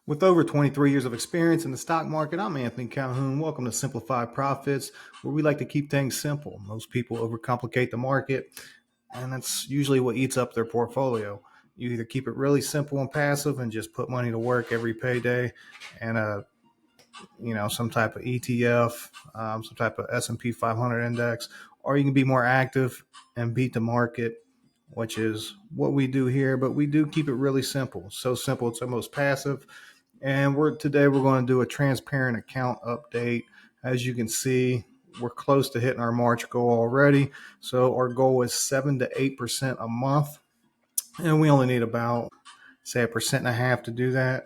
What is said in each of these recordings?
With over 23 years of experience in the stock market, I'm Anthony Calhoun. Welcome to Simplified Profits, where we like to keep things simple. Most people overcomplicate the market, and that's usually what eats up their portfolio. You either keep it really simple and passive and just put money to work every payday and some type of ETF, some type of S&P 500 index, or you can be more active and beat the market, which is what we do here, but we do keep it really simple. So simple it's almost passive. And today we're going to do a transparent account update. As you can see, we're close to hitting our March goal already. So our goal is 7 to 8% a month, and we only need about say 1.5% to do that,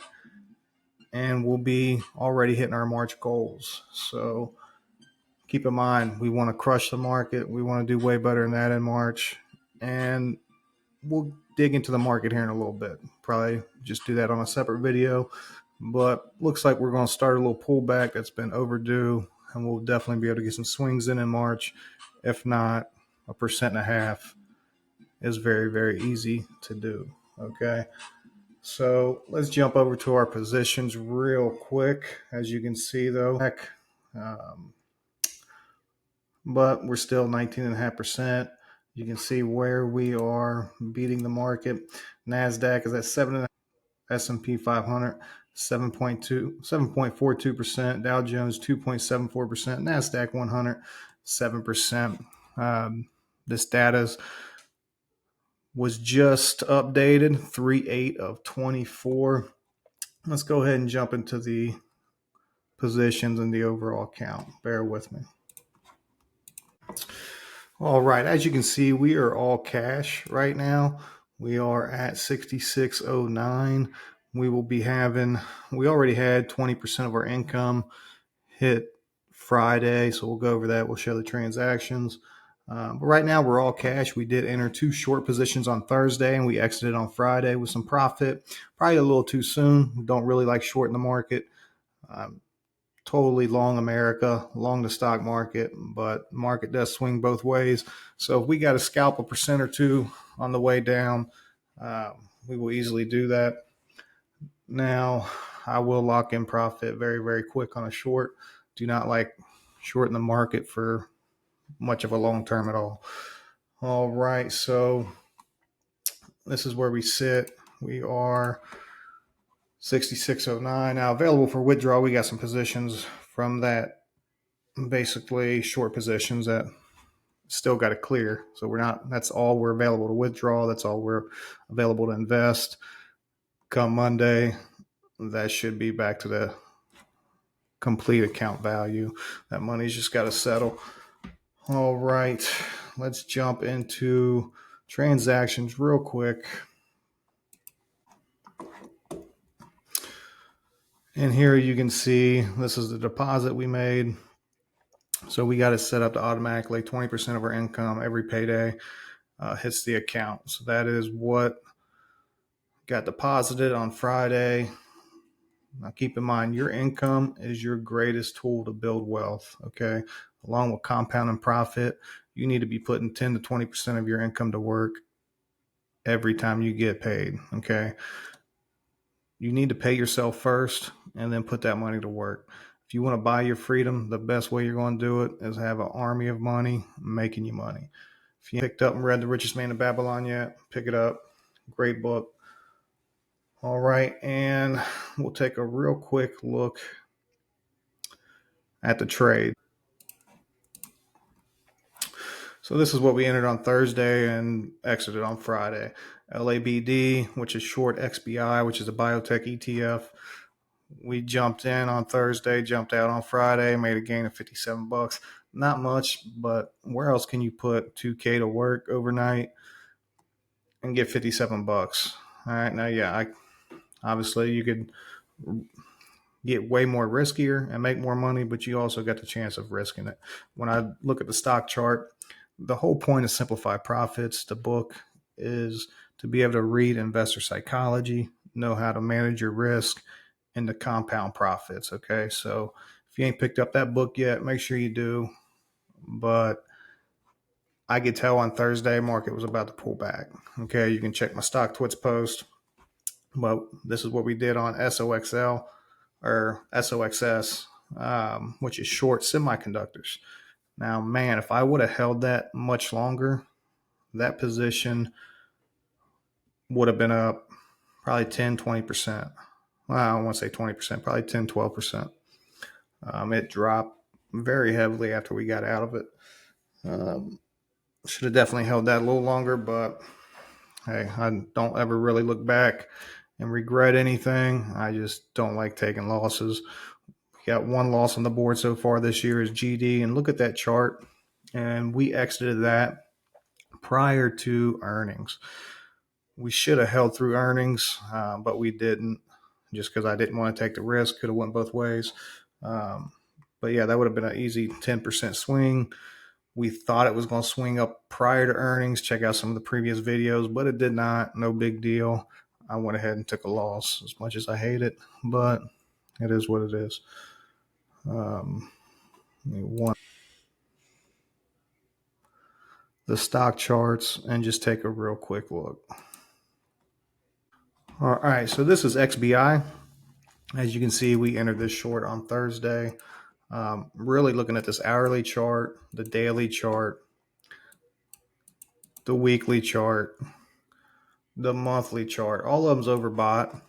and we'll be already hitting our March goals. So keep in mind, we want to crush the market. We want to do way better than that in March, and we'll dig into the market here in a little bit. Probably just do that on a separate video, but looks like we're going to start a little pullback that's been overdue, and we'll definitely be able to get some swings in March. If not, 1.5% is very, very easy to do. Okay. So let's jump over to our positions real quick. As you can see, though, um, but we're still 19.5%. You can see where we are beating the market. NASDAQ is at 7.5%, S&P 500, 7.42%, Dow Jones 2.74%, NASDAQ 100, 7%. This data was just updated, 3/8 of 24. Let's go ahead and jump into the positions and the overall count. Bear with me. All right, as you can see, we are all cash right now. We are at 6609. We already had 20% of our income hit Friday, so we'll go over that. We'll show the transactions. But right now, we're all cash. We did enter 2 short positions on Thursday, and we exited on Friday with some profit. Probably a little too soon. We don't really like shorting the market. Totally long America, long the stock market, but market does swing both ways. So if we got to scalp 1% or 2 on the way down, we will easily do that. Now, I will lock in profit very, very quick on a short. Do not like shorting the market for much of a long term at all. All right, so this is where we sit. We are 6609. Now, available for withdrawal, we got some positions from that, basically short positions that still got to clear. So that's all we're available to withdraw. That's all we're available to invest. Come Monday, that should be back to the complete account value. That money's just got to settle. All right, let's jump into transactions real quick. And here you can see this is the deposit we made. So we got it set up to automatically 20% of our income every payday hits the account. So that is what got deposited on Friday. Now keep in mind, your income is your greatest tool to build wealth. Okay. Along with compounding profit, you need to be putting 10 to 20% of your income to work every time you get paid. Okay. You need to pay yourself first and then put that money to work. If you want to buy your freedom, the best way you're going to do it is have an army of money making you money. If you picked up and read The Richest Man in Babylon yet, pick it up. Great book. All right, and we'll take a real quick look at the trade. So this is what we entered on Thursday and exited on Friday. LABD, which is short XBI, which is a biotech ETF. We jumped in on Thursday, jumped out on Friday, made a gain of $57. Not much, but where else can you put $2K to work overnight and get $57? All right, now, yeah, obviously you could get way more riskier and make more money, but you also got the chance of risking it. When I look at the stock chart, the whole point of Simplified Profits, the book, is to be able to read investor psychology, know how to manage your risk, and to compound profits. Okay, so if you ain't picked up that book yet, make sure you do. But I could tell on Thursday market was about to pull back. Okay, you can check my Stock Twits post. But this is what we did on SOXL or SOXS, which is short semiconductors. Now, man, if I would have held that much longer, that position would have been up probably 10, 20%. Well, I don't want to say 20%, probably 10, 12%. It dropped very heavily after we got out of it. Should have definitely held that a little longer, but hey, I don't ever really look back and regret anything. I just don't like taking losses. We got one loss on the board so far this year is GD, and look at that chart. And we exited that prior to earnings. We should have held through earnings, but we didn't, just because I didn't want to take the risk. Could have went both ways. But yeah, that would have been an easy 10% swing. We thought it was going to swing up prior to earnings. Check out some of the previous videos, but it did not. No big deal. I went ahead and took a loss, as much as I hate it, but it is what it is. The stock charts and just take a real quick look. All right, so this is XBI. As you can see, we entered this short on Thursday. Really looking at this hourly chart, the daily chart, the weekly chart, the monthly chart. All of them's overbought.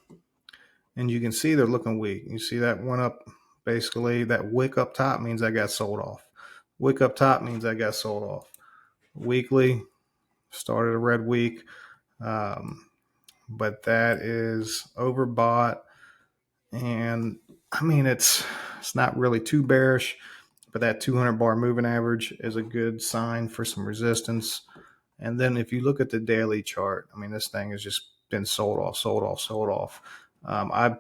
And you can see they're looking weak. You see that went up, basically, that wick up top means I got sold off. Wick up top means I got sold off. Weekly, started a red week. But that is overbought. And I mean, it's not really too bearish, but that 200 bar moving average is a good sign for some resistance. And then if you look at the daily chart, I mean, this thing has just been sold off, sold off, sold off. I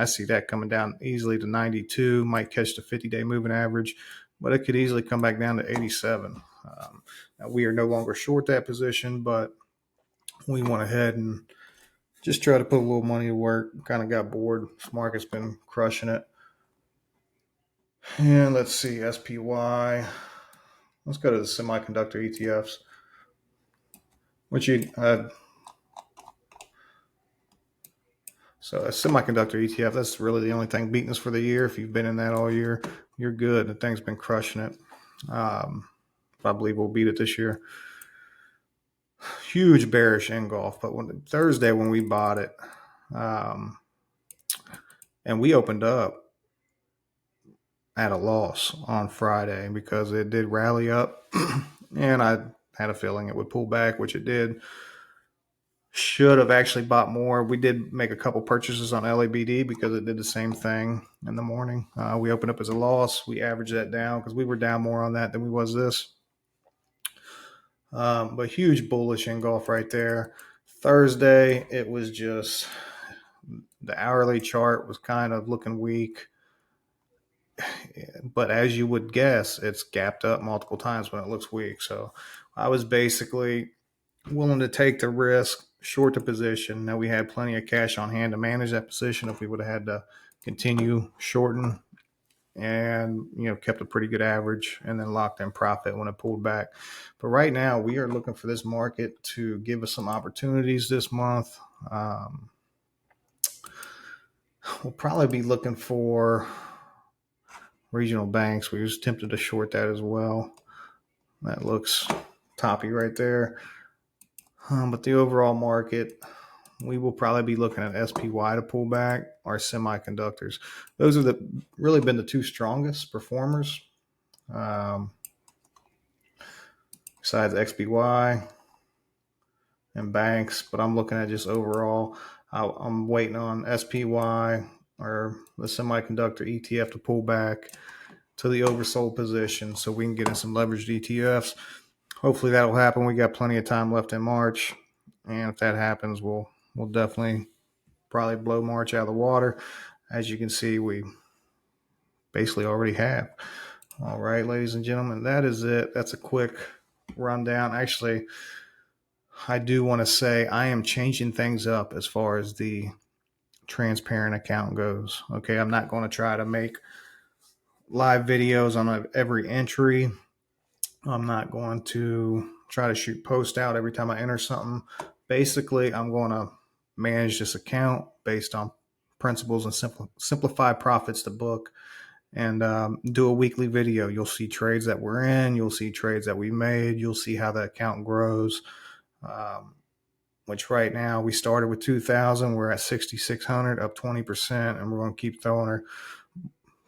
see that coming down easily to 92, might catch the 50-day moving average, but it could easily come back down to 87. Now we are no longer short that position, but we went ahead and just try to put a little money to work. Kind of got bored. This market's been crushing it. And let's see, SPY. Let's go to the semiconductor ETFs. So a semiconductor ETF, that's really the only thing beating us for the year. If you've been in that all year, you're good. The thing's been crushing it. I believe we'll beat it this year. Huge bearish engulf, but Thursday when we bought it, and we opened up at a loss on Friday because it did rally up, and I had a feeling it would pull back, which it did. Should have actually bought more. We did make a couple purchases on LABD because it did the same thing in the morning. We opened up as a loss. We averaged that down because we were down more on that than we was this. But huge bullish engulf right there. Thursday, it was just the hourly chart was kind of looking weak. But as you would guess, it's gapped up multiple times when it looks weak. So I was basically willing to take the risk, short the position. Now we had plenty of cash on hand to manage that position if we would have had to continue shorting, and kept a pretty good average and then locked in profit when it pulled back. But right now we are looking for this market to give us some opportunities this month. We'll probably be looking for regional banks. We was tempted to short that as well. That looks toppy right there. But the overall market, we will probably be looking at SPY to pull back, or semiconductors. Those are really been the two strongest performers, besides XBY and banks. But I'm looking at just overall. I'm waiting on SPY or the semiconductor ETF to pull back to the oversold position so we can get in some leveraged ETFs. Hopefully that'll happen. We got plenty of time left in March, and if that happens, we'll definitely probably blow March out of the water. As you can see, we basically already have. All right, ladies and gentlemen, that is it. That's a quick rundown. Actually, I do want to say I am changing things up as far as the transparent account goes. Okay, I'm not going to try to make live videos on every entry. I'm not going to try to shoot post out every time I enter something. Basically, I'm going to manage this account based on principles and simplify profits to book, and do a weekly video. You'll see trades that we're in, you'll see trades that we made, you'll see how the account grows. Which right now we started with 2,000, we're at 6,600, up 20%, and we're going to keep throwing our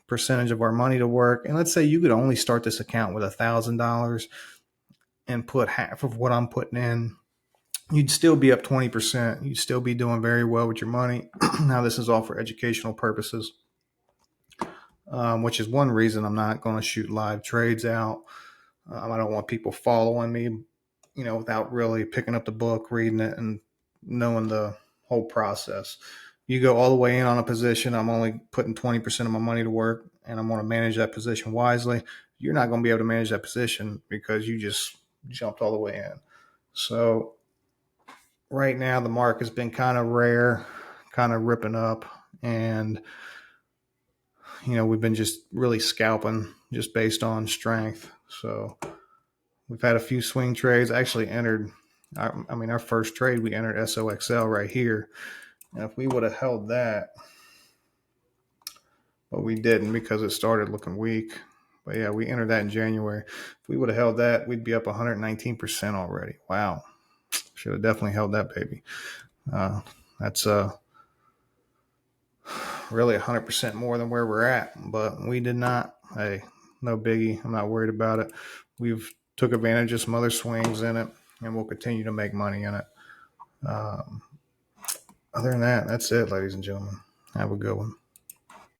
percentage of our money to work. And let's say you could only start this account with $1,000 and put half of what I'm putting in, you'd still be up 20%. You'd still be doing very well with your money. Now, this is all for educational purposes, which is one reason I'm not going to shoot live trades out. I don't want people following me, without really picking up the book, reading it, and knowing the whole process. You go all the way in on a position, I'm only putting 20% of my money to work, and I'm going to manage that position wisely. You're not going to be able to manage that position because you just jumped all the way in. So right now the market has been kind of rare, kind of ripping up, and we've been just really scalping just based on strength. So we've had a few swing trades. I actually entered, our first trade, we entered SOXL right here. And if we would have held that, but we didn't because it started looking weak. But yeah, we entered that in January. If we would have held that, we'd be up 119% already. Wow. Should have definitely held that baby. That's really 100% more than where we're at, but we did not. Hey, no biggie. I'm not worried about it. We've took advantage of some other swings in it, and we'll continue to make money in it. Other than that, that's it, ladies and gentlemen. Have a good one.